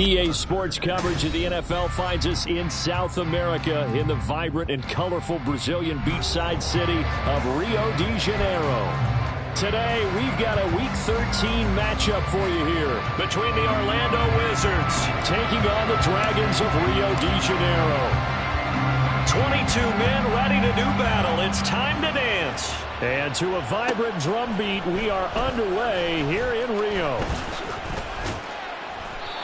EA Sports coverage of the NFL finds us in South America in the vibrant and colorful Brazilian beachside city of Rio de Janeiro. Today, we've got a Week 13 matchup for you here between the Orlando Wizards taking on the Dragons of Rio de Janeiro. 22 men ready to do battle. It's time to dance. And to a vibrant drum beat, we are underway here in Rio.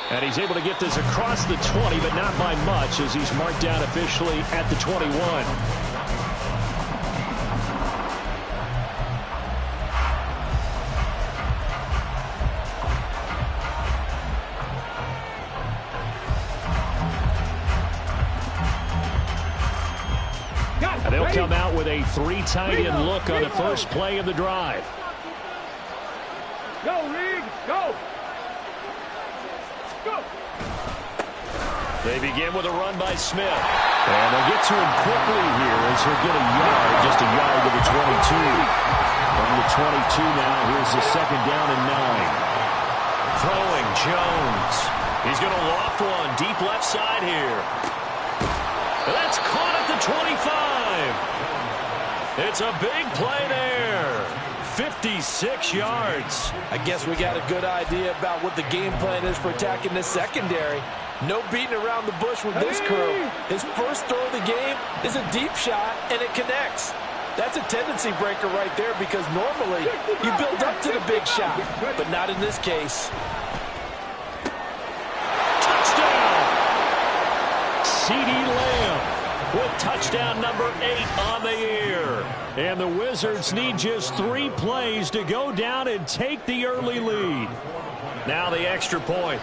And he's able to get this across the 20, but not by much as he's marked down officially at the 21. And they'll come out with a 3 tight end look on the first play of the drive. Go, Reed, go! They begin with a run by Smith. And they'll get to him quickly here as he'll get a yard, just a yard to the 22. From the 22 now, here's the second down and 9. Throwing Jones. He's going to loft one deep left side here. That's caught at the 25. It's a big play there. 56 yards. I guess we got a good idea about what the game plan is for attacking this secondary. No beating around the bush with this crew. His first throw of the game is a deep shot, and it connects. That's a tendency breaker right there because normally you build up to the big shot, but not in this case. Touchdown! CeeDee Lamb with touchdown number 8 on the year. And the Wizards need just 3 plays to go down and take the early lead. Now the extra point.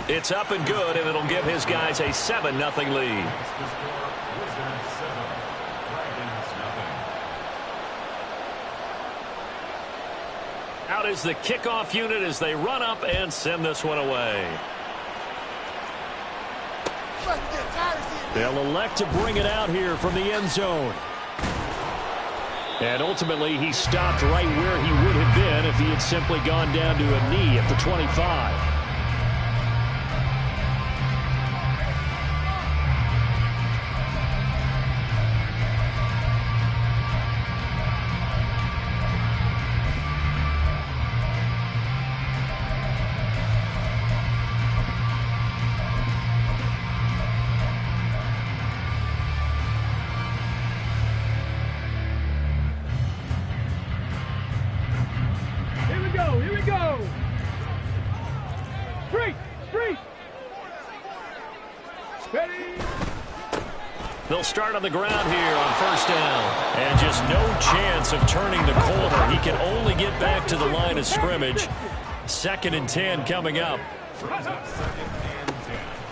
It's up and good, and it'll give his guys a 7-0 lead. Out is the kickoff unit as they run up and send this one away. They'll elect to bring it out here from the end zone. And ultimately, he stopped right where he would have been if he had simply gone down to a knee at the 25. They'll start on the ground here on first down. And just no chance of turning the corner. He can only get back to the line of scrimmage. 2nd and 10 coming up.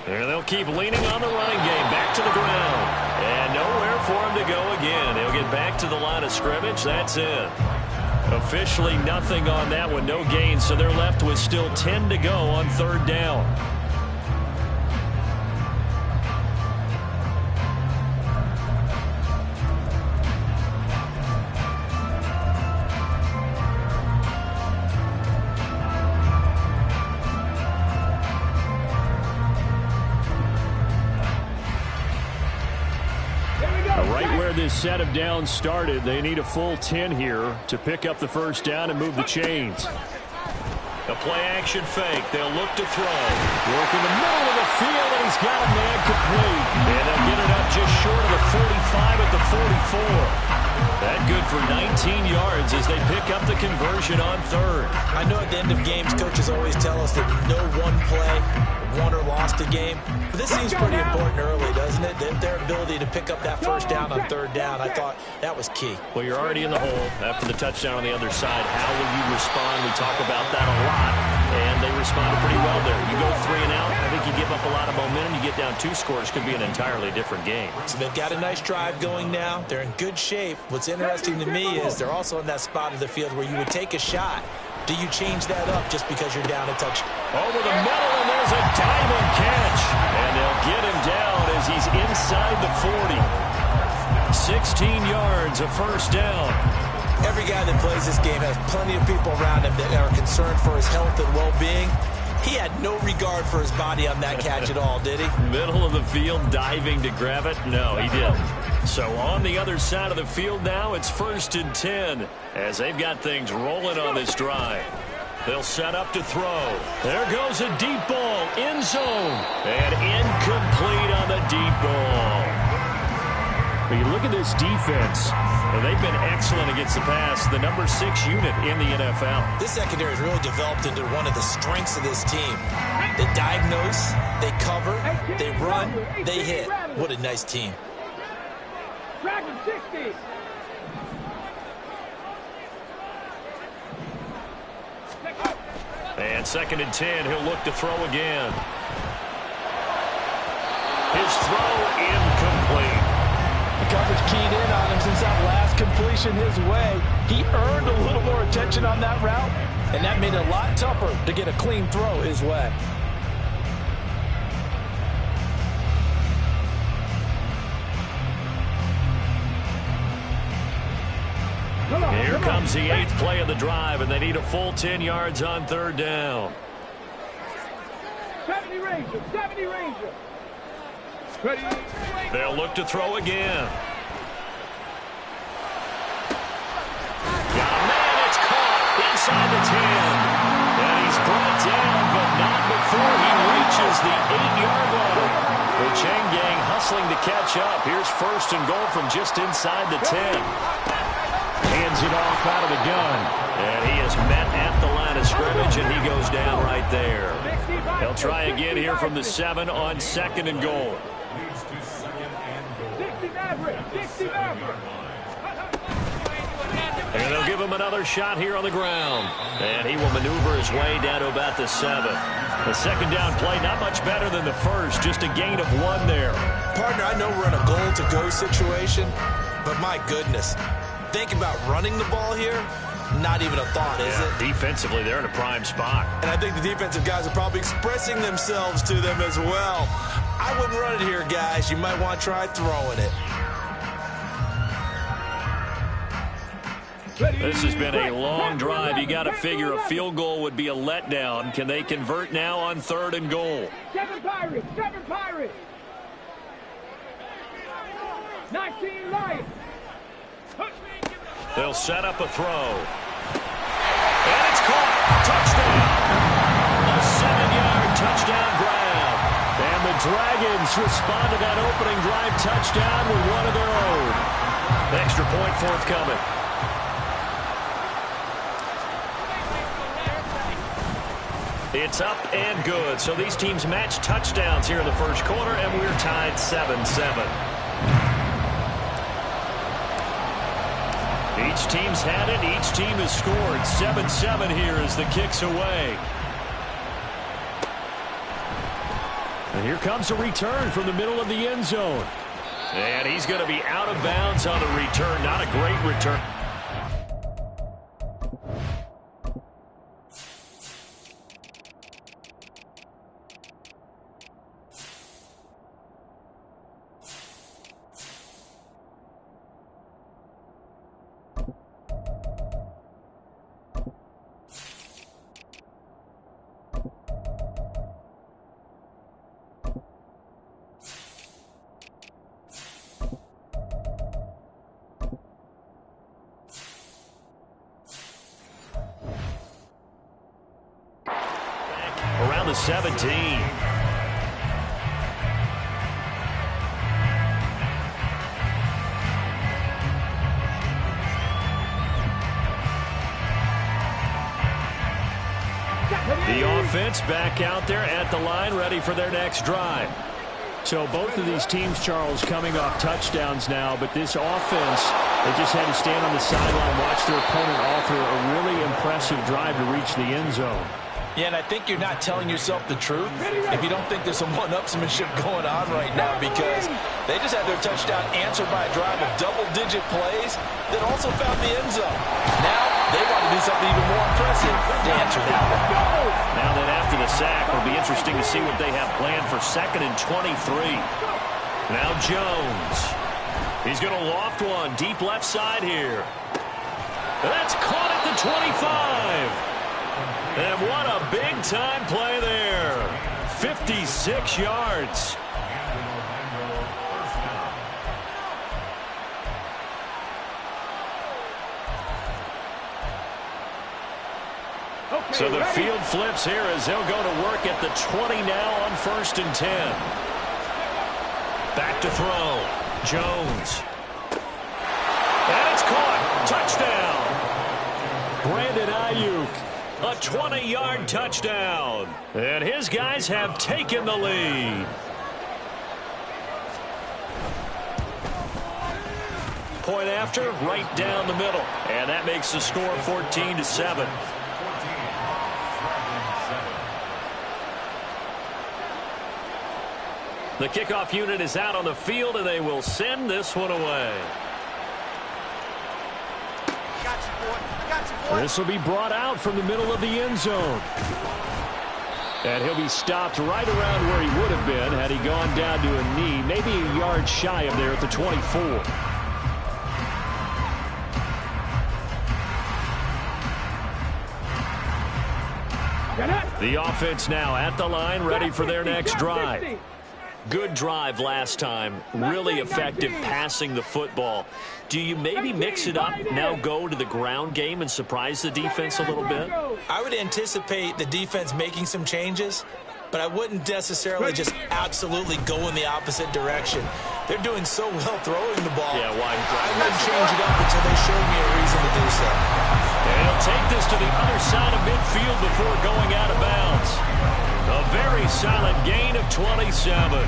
And they'll keep leaning on the running game. Back to the ground. And nowhere for him to go again. He'll get back to the line of scrimmage. That's it. Officially nothing on that one. No gain. So they're left with still 10 to go on 3rd down. This set of downs started. They need a full 10 here to pick up the first down and move the chains. A play-action fake. They'll look to throw. Work in the middle of the field, and he's got a man complete. And they'll get it up just short of the 45 at the 44. That good for 19 yards as they pick up the conversion on 3rd. I know at the end of games, coaches always tell us that no one play won or lost a game. But this seems pretty important early, doesn't it? Their ability to pick up that first down on 3rd down, I thought that was key. Well, you're already in the hole after the touchdown on the other side. How will you respond? We talk about that a lot, and they responded pretty well there. You go 3 and out, I think you give up a lot of momentum. You get down 2 scores, could be an entirely different game. So they've got a nice drive going now. They're in good shape. What's interesting to me is they're also in that spot of the field where you would take a shot. Do you change that up just because you're down a touch? Over the middle, and there's a diamond catch. And they'll get him down as he's inside the 40. 16 yards, a first down. Every guy that plays this game has plenty of people around him that are concerned for his health and well-being. He had no regard for his body on that catch at all, did he? Middle of the field, diving to grab it? No, he didn't. So on the other side of the field now, it's 1st and 10 as they've got things rolling on this drive. They'll set up to throw. There goes a deep ball, end zone, and incomplete on the deep ball. When you look at this defense, they've been excellent against the pass, the number 6 unit in the NFL. This secondary has really developed into one of the strengths of this team. They diagnose, they cover, they run, they hit. What a nice team. Dragon 60. And 2nd and 10, he'll look to throw again. His throw incomplete. The coverage keyed in on him since that last completion his way. He earned a little more attention on that route, and that made it a lot tougher to get a clean throw his way. Here comes the 8th play of the drive, and they need a full 10 yards on 3rd down. 70 Ranger, 70 Ranger. They'll look to throw again. Got a man, it's caught inside the 10. And he's brought down, but not before he reaches the 8-yard line. The chain gang hustling to catch up. Here's 1st and goal from just inside the 10. Hands it off out of the gun. And he is met at the line of scrimmage, and he goes down right there. They'll try again here from the 7 on 2nd and goal. 60 Maverick, 60 Maverick. And they'll give him another shot here on the ground. And he will maneuver his way down to about the 7. The 2nd down play, not much better than the first, just a gain of 1 there. Partner, I know we're in a goal-to-go situation, but my goodness. Think about running the ball here. Not even a thought, is it? Defensively, they're in a prime spot. And I think the defensive guys are probably expressing themselves to them as well. I wouldn't run it here, guys. You might want to try throwing it. This has been a long drive. You got to figure a field goal would be a letdown. Can they convert now on 3rd and goal? 7 Pirates, 7 Pirates. 19 Lions. They'll set up a throw. And it's caught. Touchdown. A 7-yard touchdown grab. And the Dragons respond to that opening drive touchdown with one of their own. Extra point forthcoming. It's up and good. So these teams match touchdowns here in the first quarter, and we're tied 7-7. Each team's had it. Each team has scored. 7-7 here as the kick's away. And here comes a return from the middle of the end zone. And he's going to be out of bounds on the return. Not a great return. Around the 17. The offense back out there at the line, ready for their next drive. So both of these teams, Charles, coming off touchdowns now, but this offense, they just had to stand on the sideline, watch their opponent author a really impressive drive to reach the end zone. Yeah, and I think you're not telling yourself the truth if you don't think there's some one-upsmanship going on right now, because they just had their touchdown answered by a drive of double-digit plays that also found the end zone. Now they want to do something even more impressive to answer that one. Now that after the sack, it'll be interesting to see what they have planned for 2nd and 23. Now Jones. He's going to loft one deep left side here. That's caught at the 25. And what a big-time play there. 56 yards. Okay, So the ready? field flips here as they'll go to work at the 20 now on 1st and 10. Back to throw. Jones. And it's caught. Touchdown. Brandon Ayuk. A 20-yard touchdown. And his guys have taken the lead. Point after, right down the middle. And that makes the score 14-7. The kickoff unit is out on the field, and they will send this one away. This will be brought out from the middle of the end zone. And he'll be stopped right around where he would have been had he gone down to a knee, maybe a yard shy of there at the 24. The offense now at the line, ready for their next drive. Good drive last time. Really effective passing the football. Do you maybe mix it up, now go to the ground game and surprise the defense a little bit? I would anticipate the defense making some changes, but I wouldn't necessarily just absolutely go in the opposite direction. They're doing so well throwing the ball. Yeah, why? I wouldn't change it up until they showed me a reason to do so. And he'll take this to the other side of midfield before going out of bounds. A very solid gain of 27.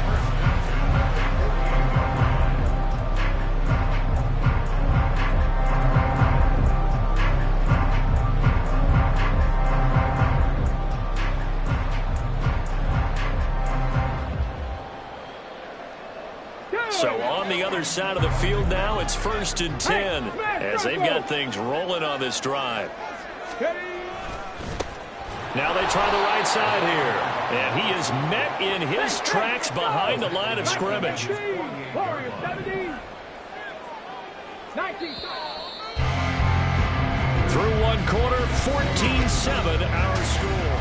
So on the other side of the field now, it's 1st and 10 as they've got things rolling on this drive. Now they try the right side here. And he is met in his tracks behind the line of scrimmage. Through one quarter, 14-7 our score.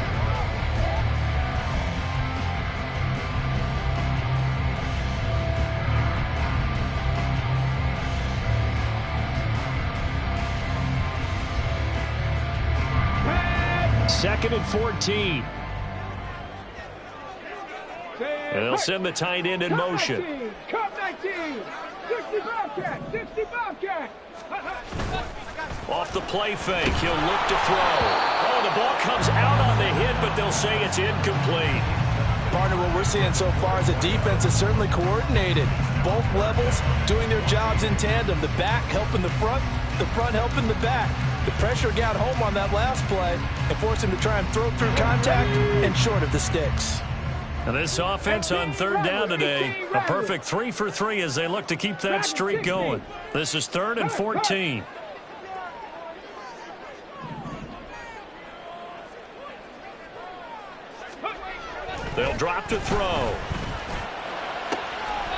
Second and 14. And they'll send the tight end in motion. Cup 19. 60 Bobcat. 60 Bobcat. Off the play fake, he'll look to throw. Oh, the ball comes out on the hit, but they'll say it's incomplete. Partner, what we're seeing so far is the defense is certainly coordinated. Both levels doing their jobs in tandem. The back helping the front helping the back. The pressure got home on that last play and forced him to try and throw through contact and short of the sticks. And this offense on 3rd down today, a perfect 3 for 3 as they look to keep that streak going. This is 3rd and 14. They'll drop to throw.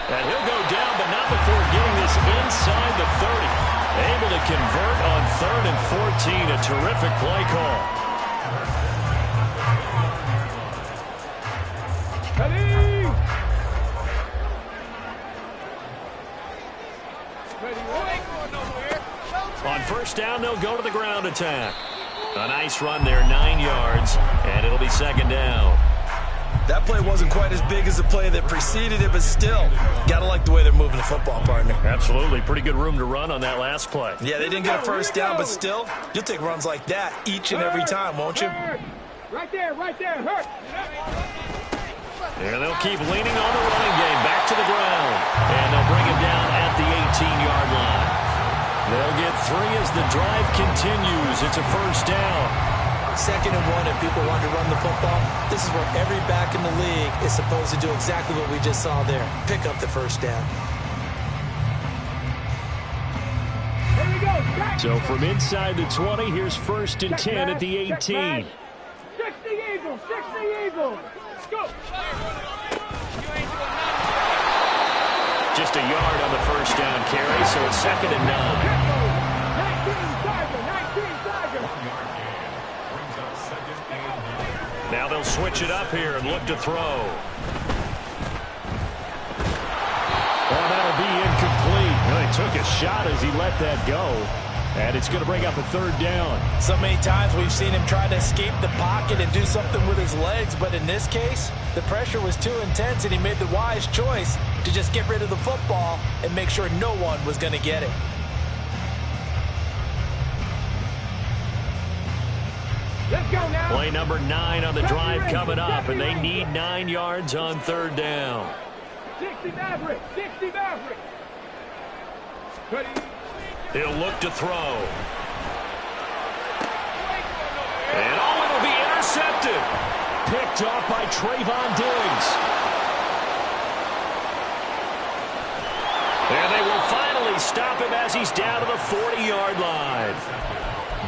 And he'll go down, but not before getting this inside the 30. Able to convert on 3rd and 14. A terrific play call. On 1st down, they'll go to the ground attack. A nice run there, 9 yards, and it'll be 2nd down. That play wasn't quite as big as the play that preceded it, but still, gotta like the way they're moving the football, partner. Absolutely. Pretty good room to run on that last play. Yeah, they didn't get a 1st down, but still, you'll take runs like that each and every time, won't you? Right there, hurt. And they'll keep leaning on the running game. Back to the ground. And they'll bring him down at the 18-yard line. They'll get 3 as the drive continues. It's a 1st down. 2nd and 1, if people want to run the football, this is where every back in the league is supposed to do exactly what we just saw there. Pick up the 1st down. Here we go. So from inside the 20, here's 1st and 10 at the 18. 60 Eagles. 60 Eagles. Go. Just a yard on the 1st down carry, so it's 2nd and 9. 19 Tiger. 19 Now they'll switch it up here and look to throw. Oh, that'll be incomplete. Well, he took a shot as he let that go. And it's going to bring up a third down. So many times we've seen him try to escape the pocket and do something with his legs. But in this case, the pressure was too intense, and he made the wise choice to just get rid of the football and make sure no one was going to get it. Let's go now. Play number 9 on the drive coming up, and they need 9 yards on third down. 60 Maverick. 60 Maverick. Ready. He'll look to throw. And oh, it'll be intercepted. Picked off by Trayvon Diggs. And they will finally stop him as he's down to the 40-yard line.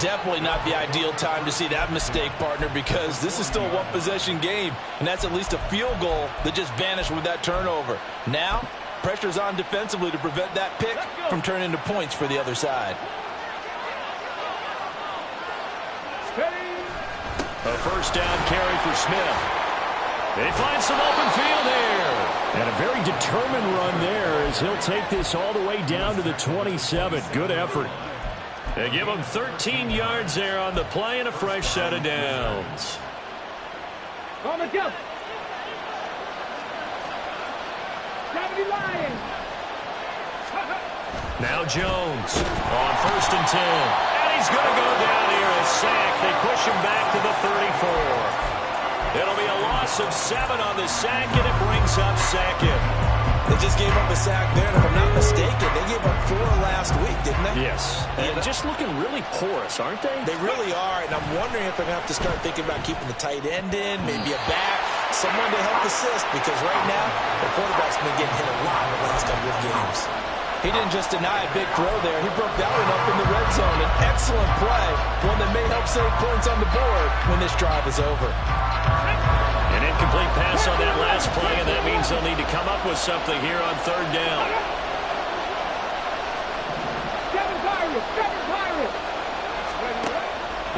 Definitely not the ideal time to see that mistake, partner, because this is still a one-possession game, and that's at least a field goal that just vanished with that turnover. Now, pressure's on defensively to prevent that pick from turning into points for the other side. A first down carry for Smith. They find some open field here. And a very determined run there as he'll take this all the way down to the 27. Good effort. They give him 13 yards there on the play and a fresh set of downs. On the jump. 70 Lions. Now Jones on first and 10. And he's going to go down here, a sack. They push him back to the 34. It'll be a loss of 7 on the sack, and it brings up second. They just gave up a sack there, and if I'm not mistaken, they gave up 4 last week, didn't they? Yes. And just looking really porous, aren't they? They really are, and I'm wondering if they're going to have to start thinking about keeping the tight end in, maybe a back, someone to help assist, because right now, the quarterback's been getting hit a lot in the last couple of games. He didn't just deny a big throw there. He broke that one up in the red zone. An excellent play, one that may help save points on the board when this drive is over. An incomplete pass on that last play, and that means they'll need to come up with something here on third down. 7 Pirates. 7 Pirates.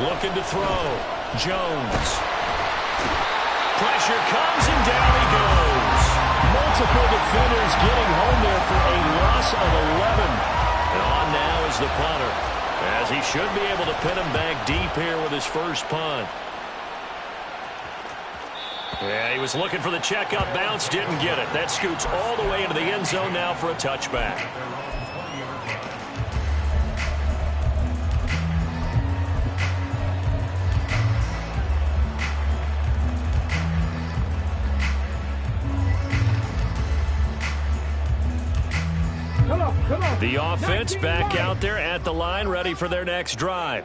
Looking to throw. Jones. Pressure comes, and down he goes. Multiple defenders getting home there for a loss of 11. And on now is the punter, as he should be able to pin him back deep here with his first punt. Yeah, he was looking for the checkup bounce, didn't get it. That scoots all the way into the end zone now for a touchback. Come on. The offense back out there at the line, ready for their next drive.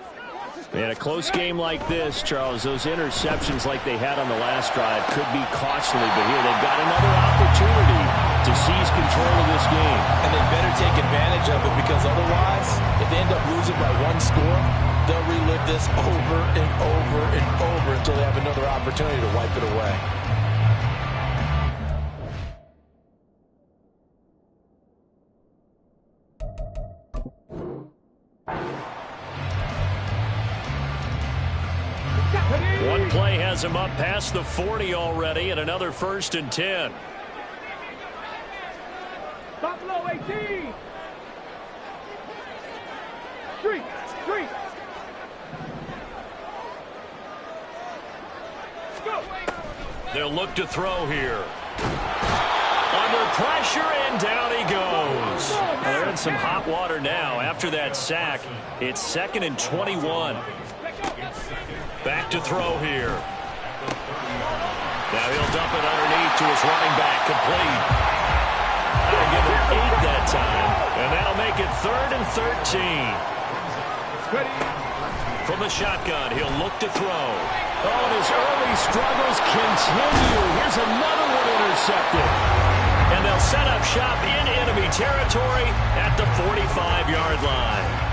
In a close game like this, Charles, those interceptions like they had on the last drive could be costly, but here they've got another opportunity to seize control of this game. And they better take advantage of it, because otherwise, if they end up losing by 1 score, they'll relive this over and over and over until they have another opportunity to wipe it away. One play has him up past the 40 already, and another first and 10. Buffalo 18. Street. Go. They'll look to throw here. Under pressure, and down he goes. Well, they're in some hot water now. After that sack, it's 2nd and 21. Back to throw here. Now he'll dump it underneath to his running back, complete. That'll give him 8 that time, and that'll make it 3rd and 13. From the shotgun, he'll look to throw. Oh, and his early struggles continue. Here's another one intercepted. And they'll set up shop in enemy territory at the 45-yard line.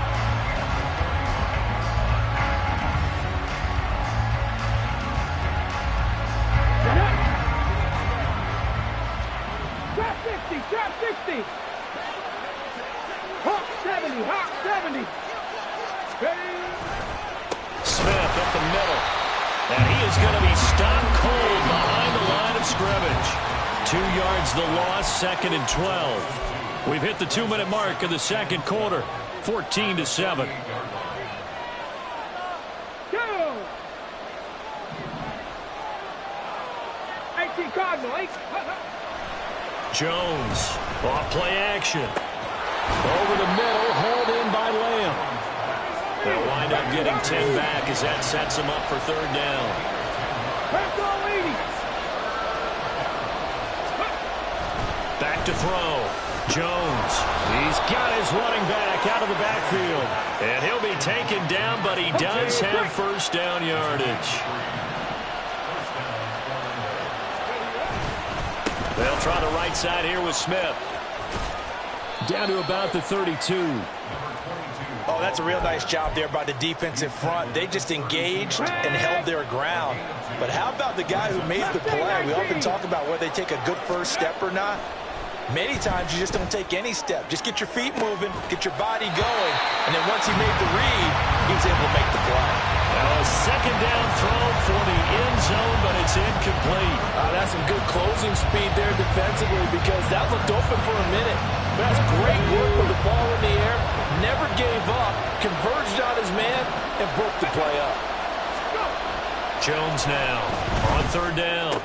Drop 60. Hawk 70. Hawk 70. Smith up the middle. And he is going to be stopped 2 yards the loss, 2nd and 12. We've hit the 2-minute mark of the second quarter, 14-7. Jones, off play action. Over the middle, hauled in by Lamb. They'll wind up getting 10 back as that sets them up for 3rd down. Back to throw. Jones, he's got his running back out of the backfield. And he'll be taken down, but he does have 1st down yardage. They'll try the right side here with Smith. Down to about the 32. Oh, that's a real nice job there by the defensive front. They just engaged and held their ground. But how about the guy who made the play? We often talk about whether they take a good first step or not. Many times you just don't take any step. Just get your feet moving, get your body going, and then once he made the read, he was able to make the play. Now a 2nd down throw for the end zone, but it's incomplete. That's some good closing speed there defensively because that looked open for a minute. But that's great work with the ball in the air. Never gave up, converged on his man, and broke the play up. Jones now on 3rd down.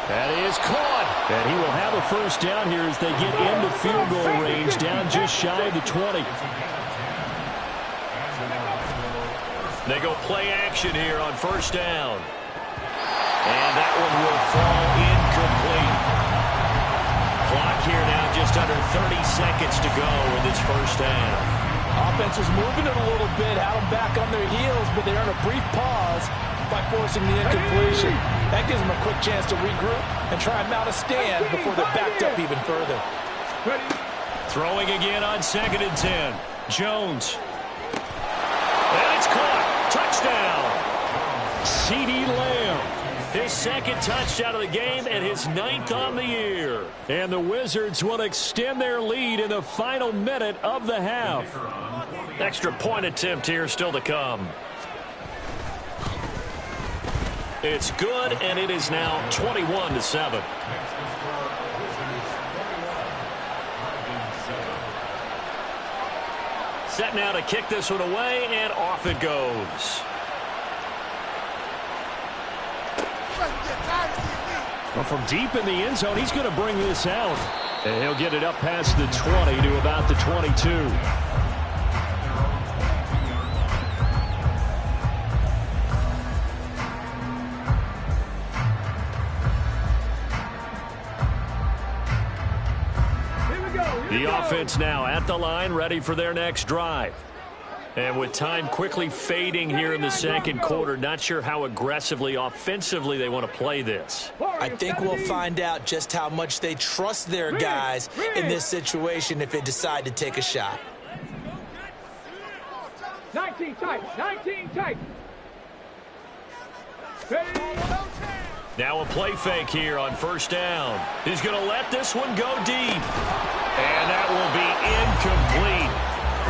That is caught. And he will have a 1st down here as they get into field goal range, down just shy of the 20. They go play action here on 1st down. And that one will fall incomplete. Clock here now just under 30 seconds to go in this 1st half. Offense was moving it a little bit, had them back on their heels, but they earned a brief pause by forcing the incompletion. That gives them a quick chance to regroup and try and mount a stand before they're backed up even further. Throwing again on 2nd and 10. Jones. And it's caught. Touchdown. CeeDee Lamb. His 2nd touchdown of the game and his 9th on the year. And the Wizards will extend their lead in the final minute of the half. Extra point attempt here still to come. It's good, and it is now 21-7. Set now to kick this one away, and off it goes. Well, from deep in the end zone, he's going to bring this out. And he'll get it up past the 20 to about the 22. The offense now at the line, ready for their next drive. And with time quickly fading here in the second quarter, not sure how aggressively, offensively they want to play this. I think we'll find out just how much they trust their guys in this situation if they decide to take a shot. 19 tight, 19 tight. Now a play fake here on 1st down. He's going to let this one go deep. And that will be incomplete.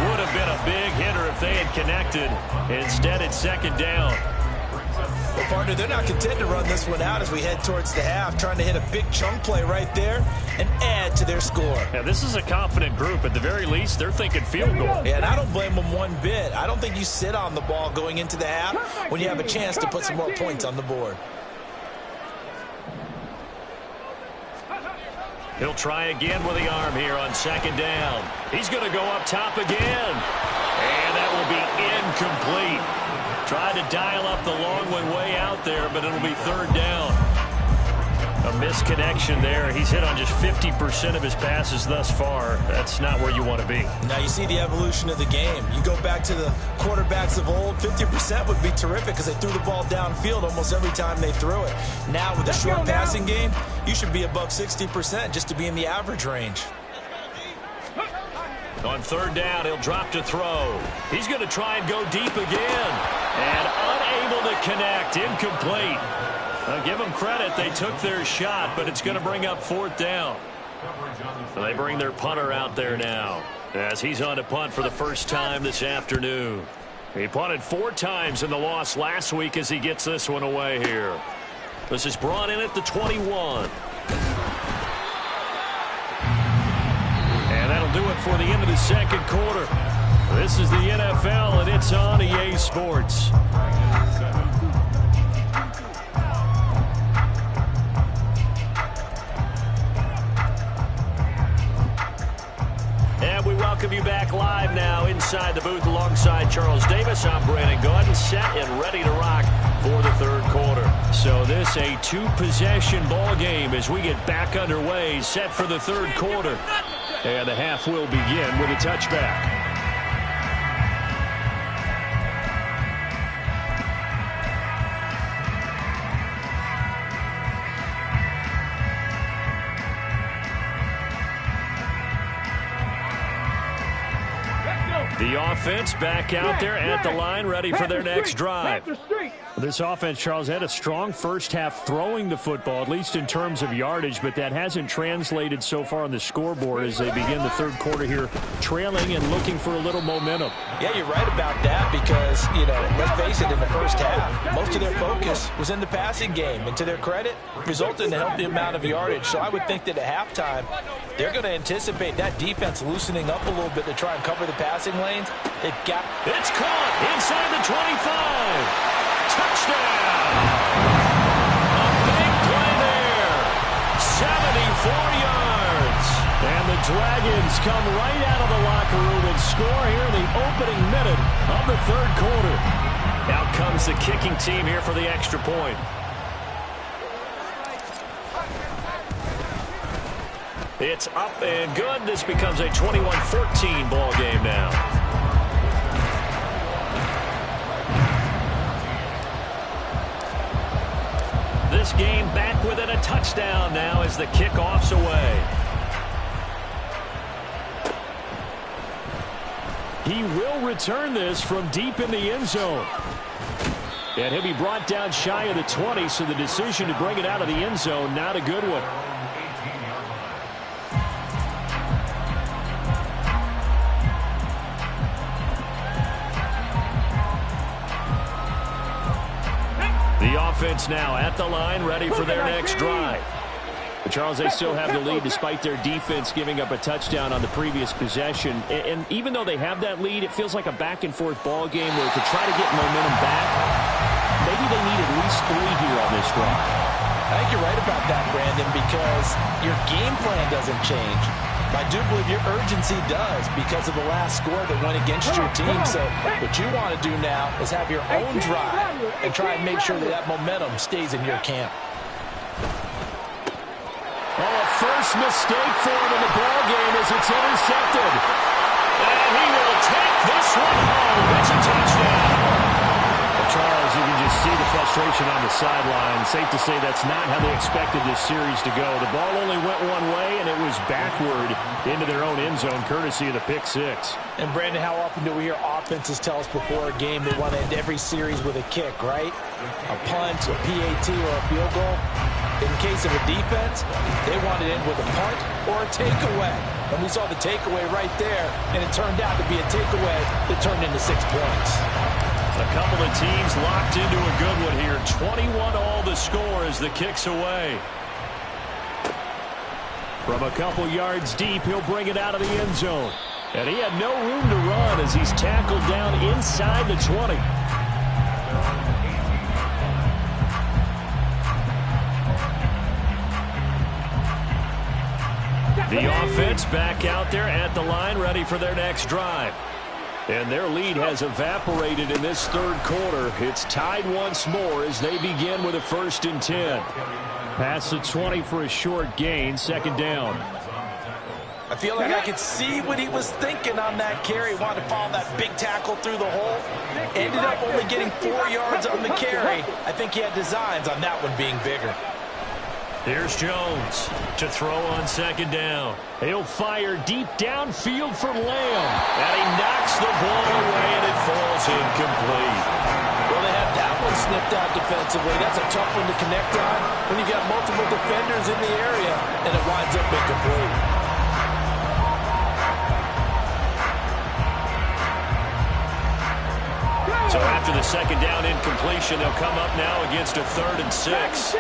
Would have been a big hitter if they had connected. Instead, it's 2nd down. Well, partner, they're not content to run this one out as we head towards the half, trying to hit a big chunk play right there and add to their score. Yeah, this is a confident group. At the very least, they're thinking field goal. Yeah, and I don't blame them one bit. I don't think you sit on the ball going into the half when you have a chance to put some more points on the board. He'll try again with the arm here on 2nd down. He's going to go up top again. And that will be incomplete. Tried to dial up the long one way out there, but it'll be 3rd down. A misconnection there. He's hit on just 50% of his passes thus far. That's not where you want to be. Now you see the evolution of the game. You go back to the quarterbacks of old, 50% would be terrific because they threw the ball downfield almost every time they threw it. Now with the short passing game, you should be above 60% just to be in the average range. On 3rd down, he'll drop to throw. He's going to try and go deep again. And unable to connect. Incomplete. I'll give them credit. They took their shot, but it's going to bring up 4th down. So they bring their punter out there now as he's on to punt for the first time this afternoon. He punted 4 times in the loss last week as he gets this one away here. This is brought in at the 21. That'll do it for the end of the second quarter. This is the NFL, and it's on EA Sports. And we welcome you back live now inside the booth alongside Charles Davis. I'm Brandon Gaudin, set and ready to rock for the third quarter. So this a two-possession ball game as we get back underway, set for the third quarter. And the half will begin with a touchback. The offense back out there at the line, ready for their next drive. This offense, Charles, had a strong first half throwing the football, at least in terms of yardage, but that hasn't translated so far on the scoreboard as they begin the third quarter here, trailing and looking for a little momentum. Yeah, you're right about that because, let's face it, in the first half, most of their focus was in the passing game. And to their credit, resulted in a healthy amount of yardage. So I would think that at halftime, they're going to anticipate that defense loosening up a little bit to try and cover the passing lanes. It's caught inside the 25. Touchdown! A big play there. 74 yards. And the Dragons come right out of the locker room and score here in the opening minute of the third quarter. Out comes the kicking team here for the extra point. It's up and good. This becomes a 21-14 ball game now. This game back within a touchdown now as the kickoff's away. He will return this from deep in the end zone. And he'll be brought down shy of the 20, so the decision to bring it out of the end zone, not a good one. The offense now at the line, ready for their next drive. But Charles, they still have the lead despite their defense giving up a touchdown on the previous possession. And even though they have that lead, it feels like a back-and-forth ball game where to try to get momentum back, maybe they need at least 3 here on this drive. I think you're right about that, Brandon, because your game plan doesn't change. I do believe your urgency does because of the last score that went against your team. So what you want to do now is have your own drive and try and make sure that that momentum stays in your camp. Oh, a first mistake for him in the ball game as it's intercepted. And he will take this one home. It's a touchdown. Charles, you can just see the frustration on the sideline. Safe to say that's not how they expected this series to go. The ball only went one way, and it was backward into their own end zone, courtesy of the pick six. And, Brandon, how often do we hear offenses tell us before a game they want to end every series with a kick, right? A punt, a PAT, or a field goal. In case of a defense, they want to end with a punt or a takeaway. And we saw the takeaway right there, and it turned out to be a takeaway that turned into 6 points. A couple of teams locked into a good one here. 21-all the score as the kick's away. From a couple yards deep, he'll bring it out of the end zone. And he had no room to run as he's tackled down inside the 20. The offense back out there at the line, ready for their next drive. And their lead has evaporated in this third quarter. It's tied once more as they begin with a 1st and 10. Past the 20 for a short gain, second down. I feel like I could see what he was thinking on that carry. Wanted to follow that big tackle through the hole. Ended up only getting 4 yards on the carry. I think he had designs on that one being bigger. Here's Jones to throw on second down. He'll fire deep downfield for Lamb. And he knocks the ball away, and it falls incomplete. Well, they had that one snipped out defensively. That's a tough one to connect on when you got multiple defenders in the area, and it winds up incomplete. So after the second down incompletion, they'll come up now against a 3rd and 6.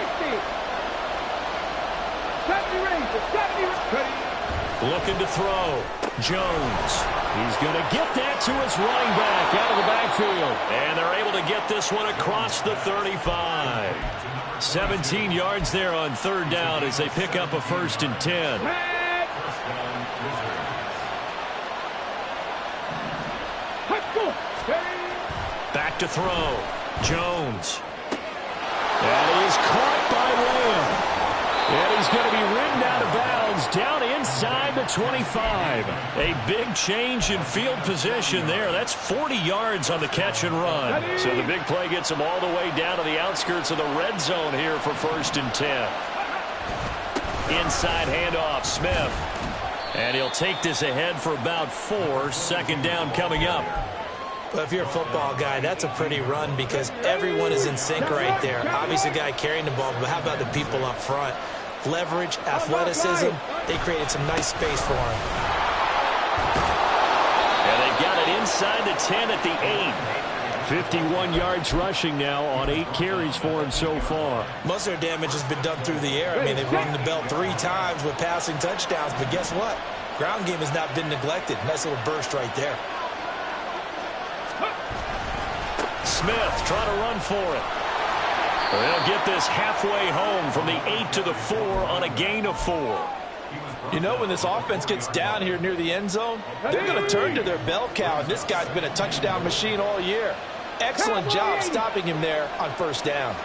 Looking to throw. Jones. He's going to get that to his running back out of the backfield. And they're able to get this one across the 35. 17 yards there on third down as they pick up a 1st and 10. Back to throw. Jones. And he is caught by Lamb. And he's going to be ridden out of bounds down inside the 25. A big change in field position there. That's 40 yards on the catch and run. So the big play gets him all the way down to the outskirts of the red zone here for 1st and 10. Inside handoff, Smith. And he'll take this ahead for about 4. 2nd down coming up. Well, if you're a football guy, that's a pretty run because everyone is in sync right there. Obviously, the guy carrying the ball, but how about the people up front? Leverage, athleticism, they created some nice space for him. And they've got it inside the 10 at the 8. 51 yards rushing now on 8 carries for him so far. Most of their damage has been done through the air. I mean, they've rung the bell 3 times with passing touchdowns, but guess what? Ground game has not been neglected. Nice little burst right there. Smith trying to run for it. They'll get this halfway home from the 8 to the 4 on a gain of 4. You know, when this offense gets down here near the end zone, they're going to turn to their bell cow, and this guy's been a touchdown machine all year. Excellent job stopping him there on 1st down.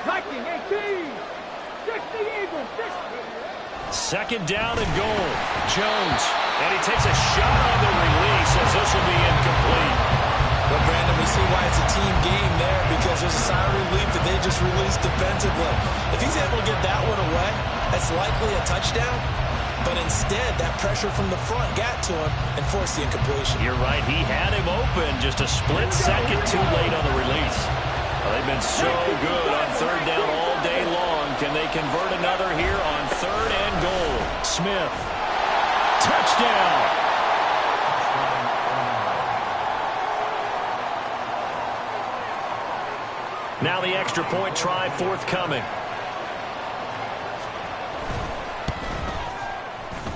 Viking 18. 60 Eagles. 60. 2nd down and goal. Jones. And he takes a shot on the release as this will be incomplete. But, Brandon, we see why it's a team game there because there's a sign of relief that they just released defensively. If he's able to get that one away, that's likely a touchdown. But instead, that pressure from the front got to him and forced the incompletion. You're right. He had him open. Just a split second too late on the release. Well, they've been so good on 3rd down all day long. Can they convert another here on 3rd and goal? Smith. Touchdown. Now the extra point try forthcoming.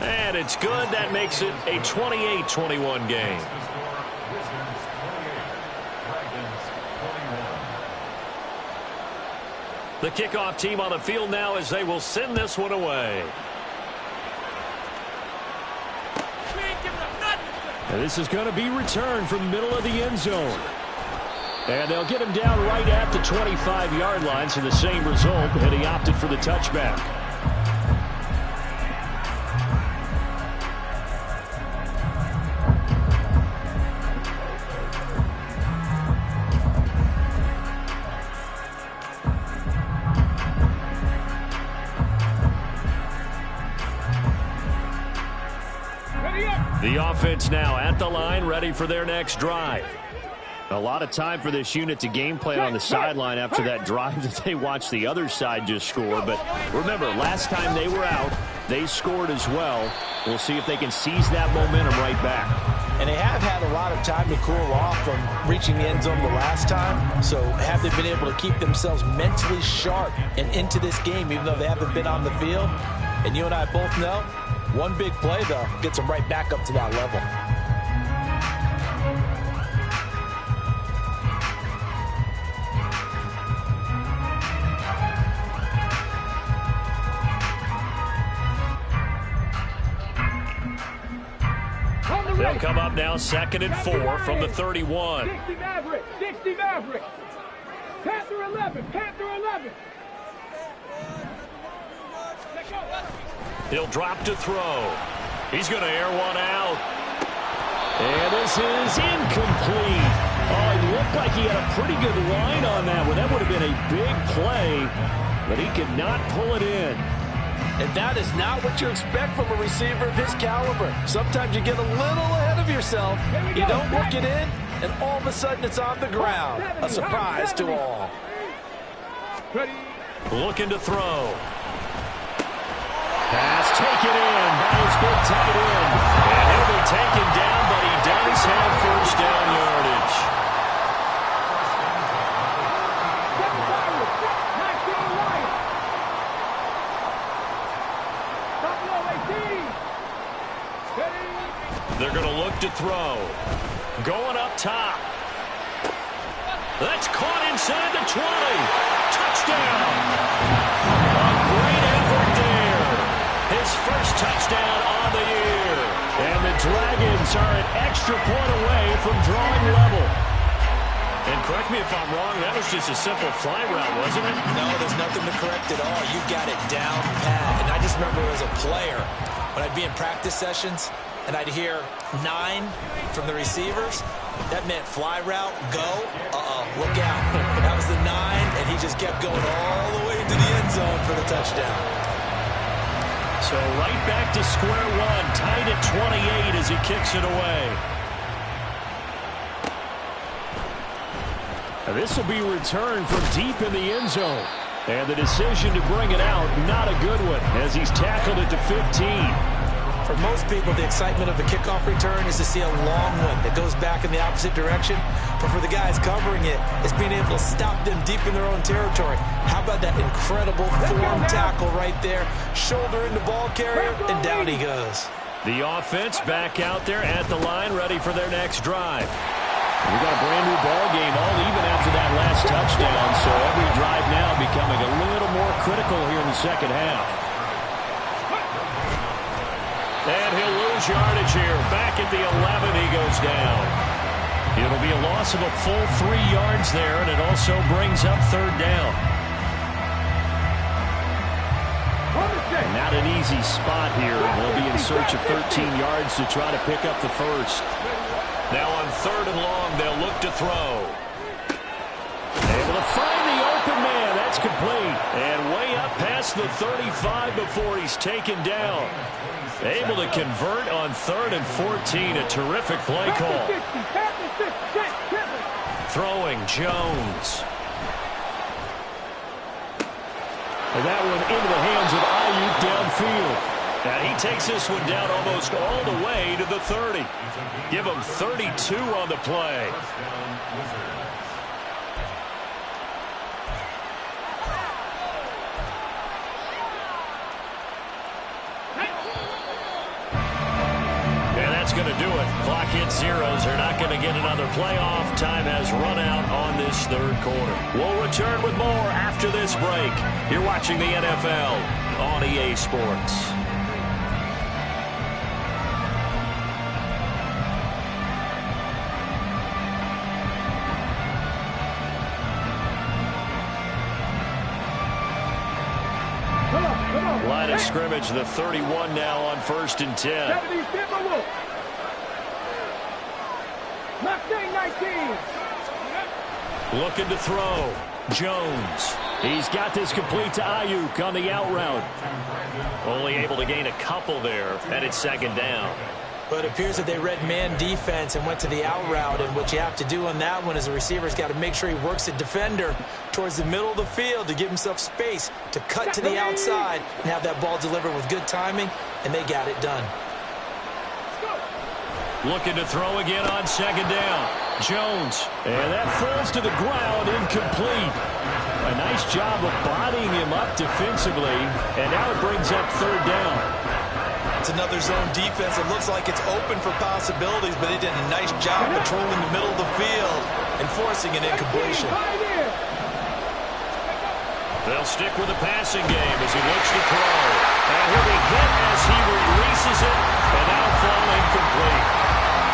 And it's good. That makes it a 28-21 game. The kickoff team on the field now as they will send this one away. And this is going to be returned from the middle of the end zone. And they'll get him down right at the 25-yard line, so the same result, and he opted for the touchback. The offense now at the line, ready for their next drive. A lot of time for this unit to game plan on the sideline after that drive that they watched the other side just score. But remember, last time they were out, they scored as well. We'll see if they can seize that momentum right back. And they have had a lot of time to cool off from reaching the end zone the last time. So have they been able to keep themselves mentally sharp and into this game, even though they haven't been on the field? And you and I both know, one big play, though, gets them right back up to that level. They'll come up now 2nd and 4 from the 31. 60 Maverick. 60 Maverick. Panther 11. Panther 11. He'll drop to throw. He's going to air one out. And this is incomplete. Oh, it looked like he had a pretty good line on that one. That would have been a big play, but he could not pull it in. And that is not what you expect from a receiver of his caliber. Sometimes you get a little ahead of yourself. You don't work it in, and all of a sudden it's on the ground. A surprise to all. Looking to throw. Pass taken in by his big tight end. And he'll be taken down, but he does have first down yardage. throw. Going up top. That's caught inside the 20. Touchdown. A great effort there. His first touchdown on the year. And the Dragons are an extra point away from drawing level. And correct me if I'm wrong, that was just a simple fly route, wasn't it? No, there's nothing to correct at all. You got it down pat. And I just remember as a player, when I'd be in practice sessions, and I'd hear 9 from the receivers, that meant fly route, go, look out. That was the 9, and he just kept going all the way to the end zone for the touchdown. So right back to square one, tied at 28 as he kicks it away. This will be returned from deep in the end zone. And the decision to bring it out, not a good one, as he's tackled at the 15. For most people, the excitement of the kickoff return is to see a long one that goes back in the opposite direction. But for the guys covering it, it's being able to stop them deep in their own territory. How about that incredible form tackle right there? Shoulder in the ball carrier, and down he goes. The offense back out there at the line, ready for their next drive. We've got a brand-new ball game, all even after that last touchdown. So every drive now becoming a little more critical here in the second half. And he'll lose yardage here. Back at the 11, he goes down. It'll be a loss of a full 3 yards there, and it also brings up third down. Not an easy spot here. They'll be in search of 13 yards to try to pick up the first. Now on third and long, they'll look to throw. Able to find the open man. That's complete. And way up past the 35 before he's taken down. Able to convert on 3rd and 14. A terrific play call. Throwing Jones. And that one into the hands of Ayuk downfield. And he takes this one down almost all the way to the 30. Give him 32 on the play. And that's going to do it. Clock hits zeros. They're not going to get another playoff. Time has run out on this third quarter. We'll return with more after this break. You're watching the NFL on EA Sports. Line of scrimmage, the 31 now on 1st and 10. Looking to throw. Jones. He's got this complete to Ayuk on the out route. Only able to gain a couple there, and it's 2nd down. But it appears that they read man defense and went to the out route, and what you have to do on that one is the receiver's got to make sure he works the defender towards the middle of the field to give himself space to cut to the outside and have that ball delivered with good timing, and they got it done. Looking to throw again on 2nd down. Jones, and that falls to the ground, incomplete. A nice job of bodying him up defensively, and now it brings up 3rd down. It's another zone defense. It looks like it's open for possibilities, but they did a nice job patrolling the middle of the field and forcing an incompletion. They'll stick with the passing game as he looks to throw. And he'll be hit as he releases it, and now fall incomplete.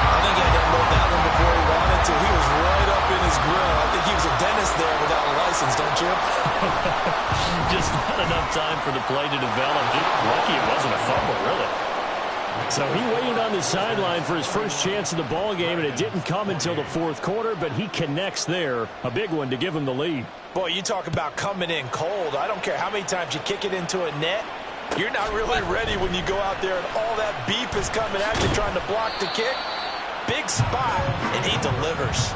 I think he had to unload that one before he wanted to. He was right up in his grill. I think he was a dentist there without a license, don't you? Just not enough time for the play to develop. Just lucky it wasn't a fumble, really. So he waited on the sideline for his first chance in the ball game, and it didn't come until the 4th quarter, but he connects there. A big one to give him the lead. Boy, you talk about coming in cold. I don't care how many times you kick it into a net. You're not really ready when you go out there and all that beef is coming at you trying to block the kick. Big spot, and he delivers.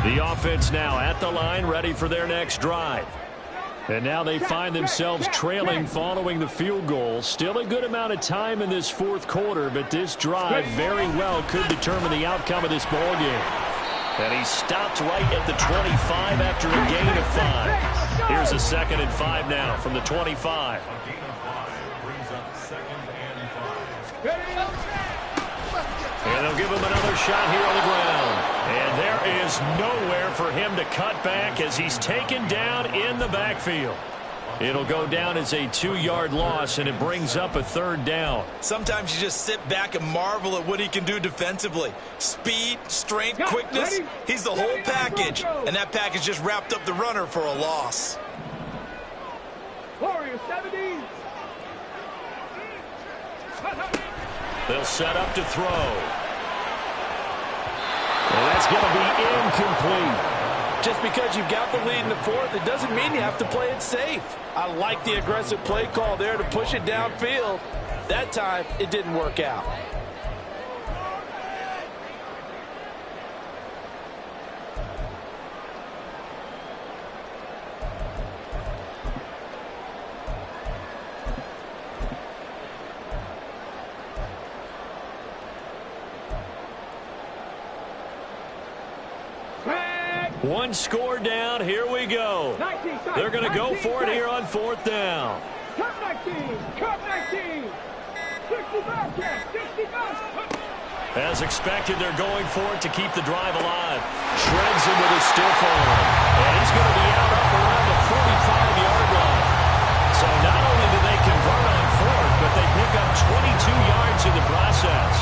The offense now at the line, ready for their next drive. And now they find themselves trailing following the field goal. Still a good amount of time in this fourth quarter, but this drive very well could determine the outcome of this ball game. And he stopped right at the 25 after a gain of 5. Here's a 2nd and 5 now from the 25. And they'll give him another shot here on the ground. And there is nowhere for him to cut back as he's taken down in the backfield. It'll go down as a 2-yard loss, and it brings up a 3rd down. Sometimes you just sit back and marvel at what he can do defensively. Speed, strength, quickness. He's the whole package, and that package just wrapped up the runner for a loss. Warriors 70. They'll set up to throw. And that's going to be incomplete. Just because you've got the lead in the fourth, it doesn't mean you have to play it safe. I like the aggressive play call there to push it downfield. That time, it didn't work out. One score down. Here we go. They're going to go for it here on 4th down. Cut 19. Cut 19. 65 catch. 65. As expected, they're going for it to keep the drive alive. Shreds him with a stiff arm. And he's going to be out up around the 45-yard line. So not only do they convert on 4th, but they pick up 22 yards in the process.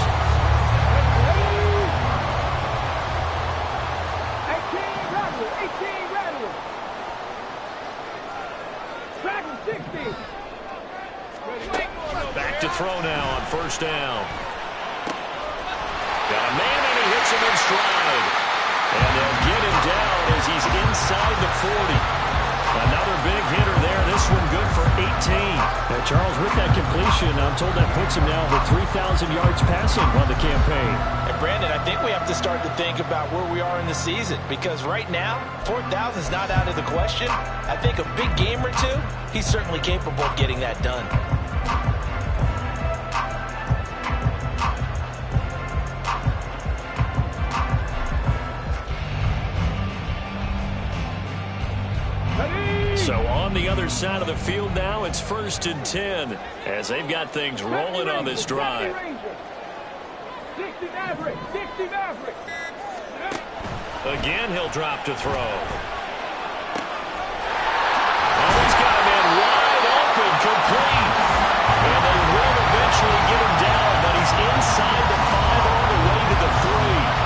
18 Rattler. Dragon 60. Back to throw now on 1st down. Got a man and he hits him in stride. And they'll get him down as he's inside the 40. Another big hitter there. This one good for 18. Now, Charles, with that completion, I'm told that puts him now over 3,000 yards passing on the campaign. And Brandon, I think we have to start to think about where we are in the season, because right now, 4,000 is not out of the question. I think a big game or two, he's certainly capable of getting that done. So on the other side of the field now, it's 1st and 10 as they've got things rolling on this drive. 60 Maverick. 60 Maverick. Again, he'll drop to throw. Oh, he's got him in wide open, complete. And they will eventually get him down, but he's inside the 5 all the way to the 3.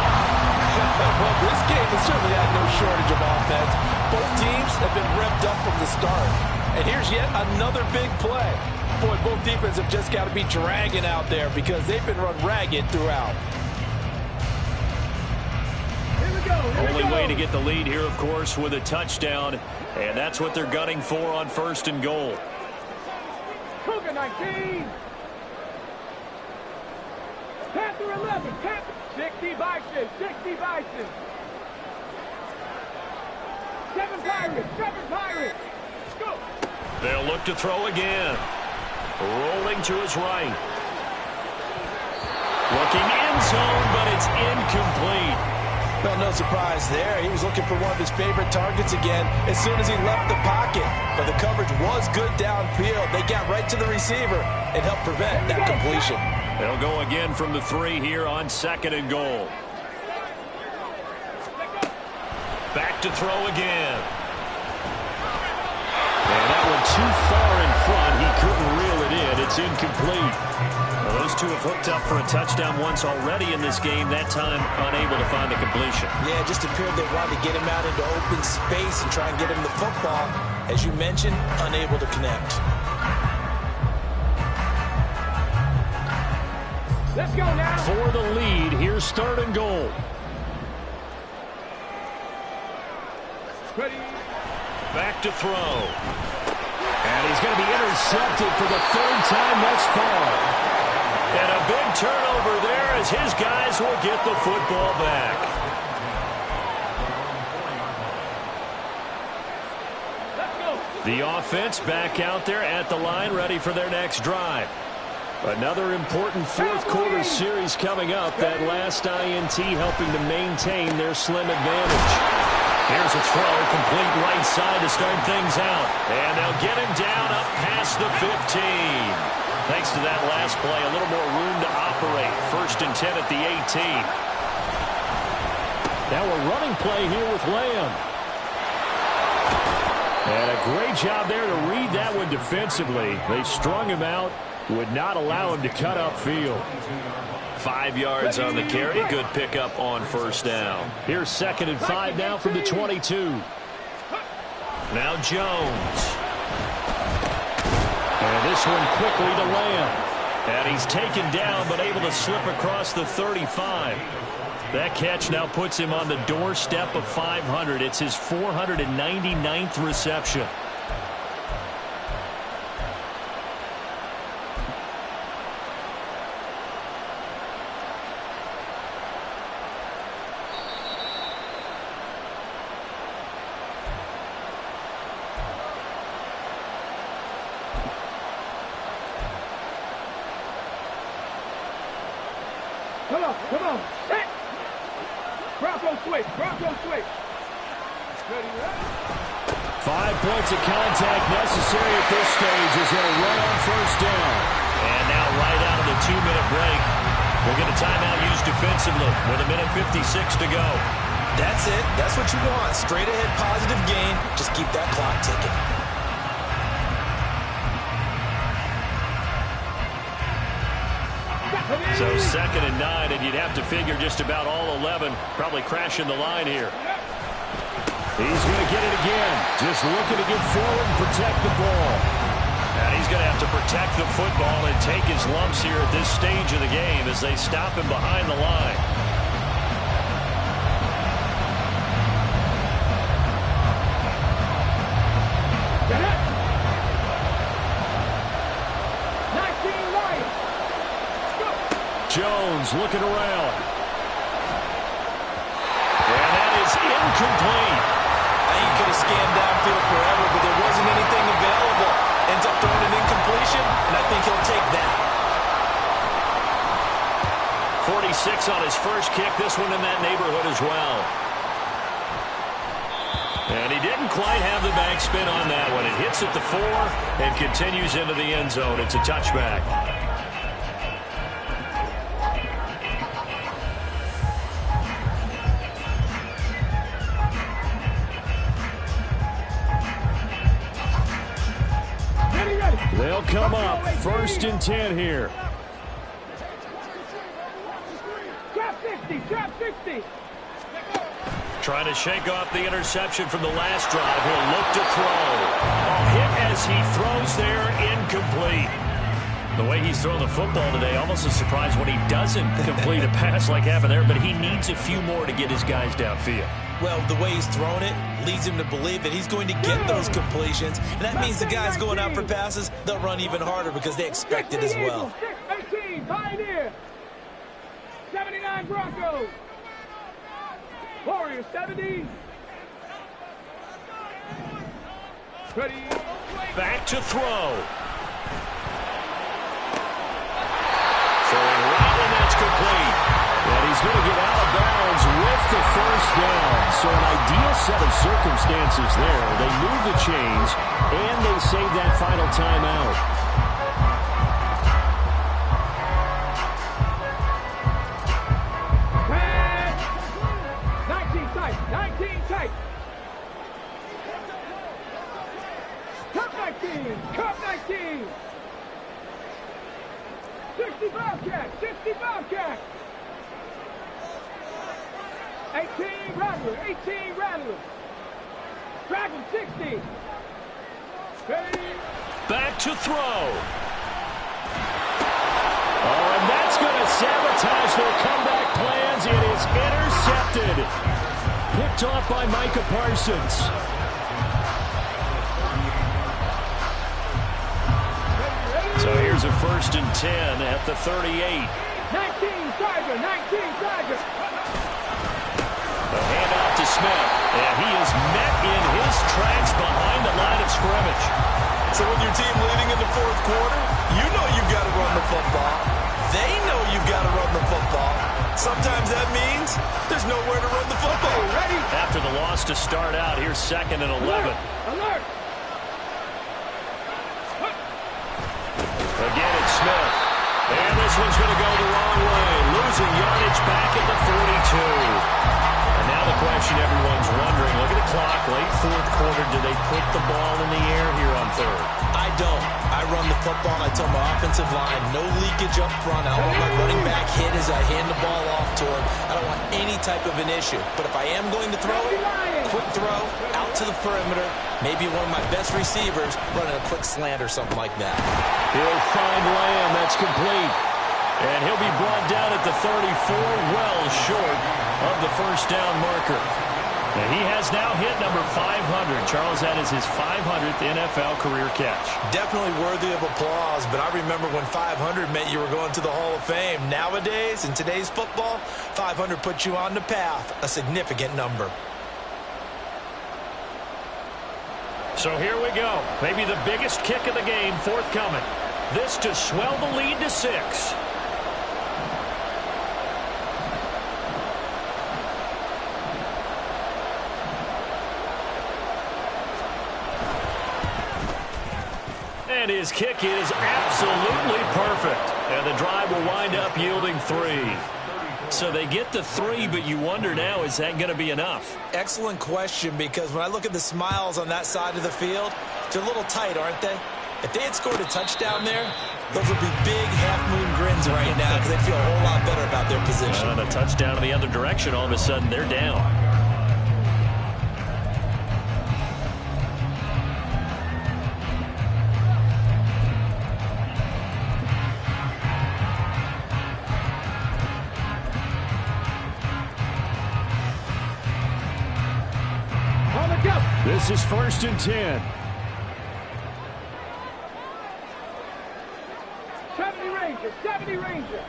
Well, this game has certainly had no shortage of offense. Both teams have been revved up from the start. And here's yet another big play. Boy, both defenses have just got to be dragging out there because they've been run ragged throughout. Only way to get the lead here, of course, with a touchdown. And that's what they're gunning for on 1st and goal. Cougar 19. Panther 11. Panther 60 Bison. 60 Bison. 7 Pirates. 7 Pirates. Go. They'll look to throw again. Rolling to his right. Looking end zone, but it's incomplete. Well, no surprise there. He was looking for one of his favorite targets again as soon as he left the pocket. But the coverage was good downfield. They got right to the receiver and helped prevent that completion. They'll go again from the 3 here on 2nd and goal. Back to throw again. And that one too far in front. He couldn't reel it in. It's incomplete. Well, those two have hooked up for a touchdown once already in this game. That time unable to find the completion. Yeah, it just appeared they wanted to get him out into open space and try and get him the football. As you mentioned, unable to connect. Let's go now. For the lead, here's 3rd and goal. Ready. Back to throw. And he's going to be intercepted for the 3rd time thus far. And a big turnover there as his guys will get the football back. Let's go. The offense back out there at the line, ready for their next drive. Another important fourth quarter series coming up. That last INT helping to maintain their slim advantage. Here's a throw, complete right side to start things out. And they'll get him down up past the 15. Thanks to that last play, a little more room to operate. 1st and 10 at the 18. Now a running play here with Lamb. And a great job there to read that one defensively. They strung him out, would not allow him to cut upfield. 5 yards on the carry. Good pickup on 1st down. Here's 2nd and 5 now from the 22. Now Jones. And this one quickly to Lamb. And he's taken down but able to slip across the 35. That catch now puts him on the doorstep of 500. It's his 499th reception. Come on. Set. Bronco switch. Bronco switch. 5 points of contact necessary at this stage as they'll run on 1st down. And now right out of the 2-minute break, we'll get a timeout used defensively with 1:56 to go. That's it. That's what you want. Straight ahead positive gain. Just keep that clock ticking. So 2nd and 9, and you'd have to figure just about all 11 probably crashing the line here. He's going to get it again. Just looking to get forward and protect the ball. And he's going to have to protect the football and take his lumps here at this stage of the game as they stop him behind the line. Get it. 19 Lions. Jones looking around. And that is incomplete. He could have scanned downfield forever, but there wasn't anything available. Ends up throwing an incompletion, and I think he'll take that. 46 on his first kick. This one in that neighborhood as well. And he didn't quite have the backspin on that one. It hits at the 4 and continues into the end zone. It's a touchback. They'll come up 1st and 10 here. Trap 60. Trap 60. Trying to shake off the interception from the last drive. He'll look to throw. A hit as he throws there, incomplete. The way he's throwing the football today, almost a surprise when he doesn't complete a pass like happened there, but he needs a few more to get his guys downfield. Well, the way he's thrown it leads him to believe that he's going to get those completions, and that means the guys going out for passes, they'll run even harder because they expect it as well. 6-18, Pioneer. 79 Broncos. Warriors 70. Ready. Back to throw. Throwing right, and that's complete. And he's going to get out of bounds with the 1st down. So an ideal set of circumstances there. They move the chains, and they save that final timeout. Pass. 19 tight. 19 tight. Cup 19. Cup 19. 60 Bobcat. 60 Bobcat. 18 Rattler. 18 Rattler. Dragon 60. Ready. Back to throw. Oh, and that's going to sabotage their comeback plans. It is intercepted. Picked off by Micah Parsons. So here's a 1st and 10 at the 38. 19 Tiger. 19 Tiger. The handoff to Smith. And he is met in his tracks behind the line of scrimmage. So when your team leading in the fourth quarter, you know you've got to run the football. They know you've got to run the football. Sometimes that means there's nowhere to run the football. Ready? After the loss to start out, here's 2nd and 11. Alert! Again, it's Smith. And this one's going to go the wrong way. Losing yardage back at the 42. And now the question everyone's wondering, look at the clock, late fourth quarter, do they put the ball in the air here on 3rd? I don't. I run the football, and I tell my offensive line, no leakage up front. I don't want my running back hit as I hand the ball off to him. I don't want any type of an issue. But if I am going to throw it, quick throw, out to the perimeter, maybe one of my best receivers running a quick slant or something like that. He'll find Lamb. That's complete. And he'll be brought down at the 34, well short of the first down marker. And he has now hit number 500. Charles, that is his 500th NFL career catch. Definitely worthy of applause, but I remember when 500 meant you were going to the Hall of Fame. Nowadays, in today's football, 500 puts you on the path, a significant number. So here we go. Maybe the biggest kick of the game forthcoming. This to swell the lead to 6. And his kick is absolutely perfect. And the drive will wind up yielding 3. So they get the 3, but you wonder now, is that going to be enough? Excellent question, because when I look at the smiles on that side of the field, they're a little tight, aren't they? If they had scored a touchdown there, those would be big half-moon grins right now because they feel a whole lot better about their position. And a touchdown in the other direction, all of a sudden they're down. This is 1st and 10. 70 Ranger, 70 Ranger.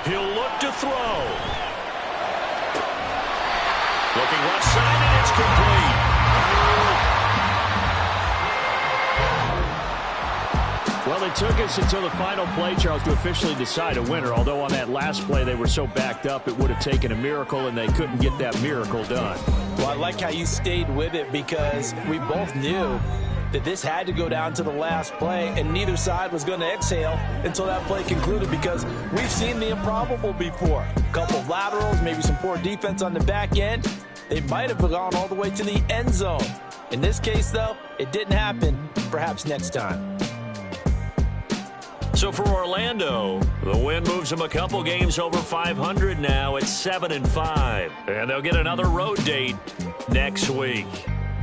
He'll look to throw. Looking left side, and it's complete. Well, it took us until the final play, Charles, to officially decide a winner. Although on that last play they were so backed up, it would have taken a miracle, and they couldn't get that miracle done. Well, I like how you stayed with it, because we both knew that this had to go down to the last play, and neither side was going to exhale until that play concluded, because we've seen the improbable before. A couple of laterals, maybe some poor defense on the back end. They might have gone all the way to the end zone. In this case, though, it didn't happen. Perhaps next time. So for Orlando, the win moves them a couple games over 500 now at 7-5. And they'll get another road date next week.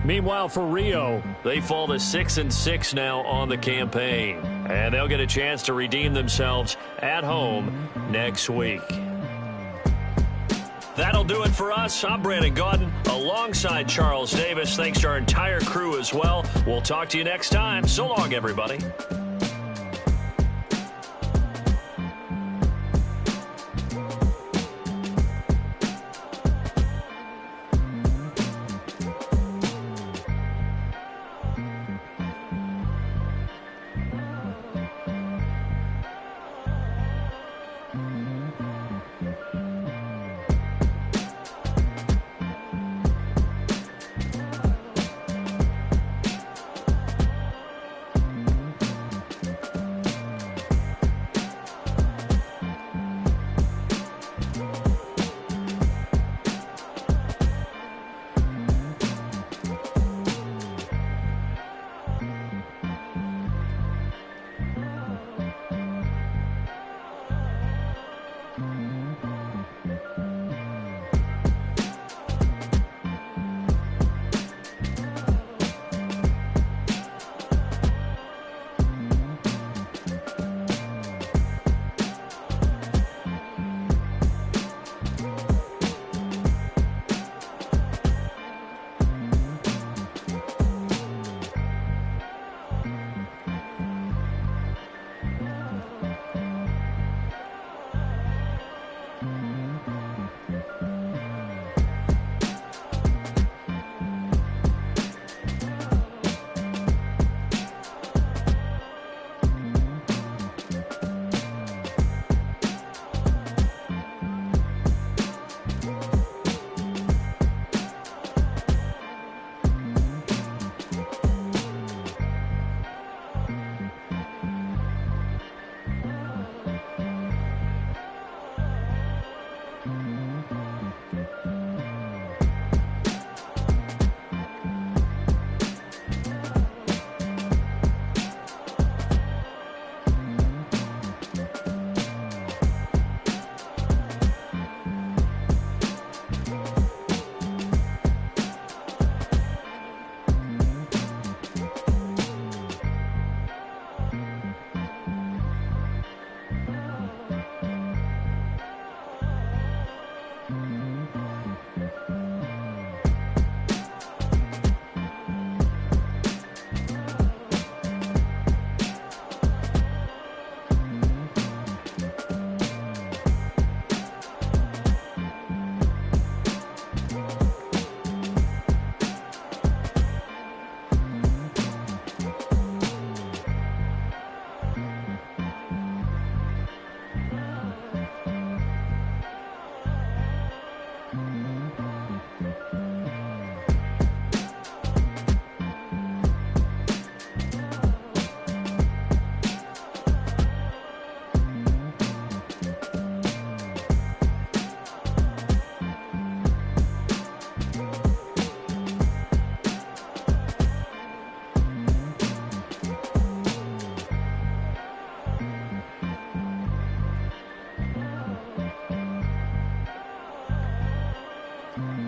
Meanwhile, for Rio, they fall to 6-6 now on the campaign. And they'll get a chance to redeem themselves at home next week. That'll do it for us. I'm Brandon Gaudin alongside Charles Davis. Thanks to our entire crew as well. We'll talk to you next time. So long, everybody. Panther.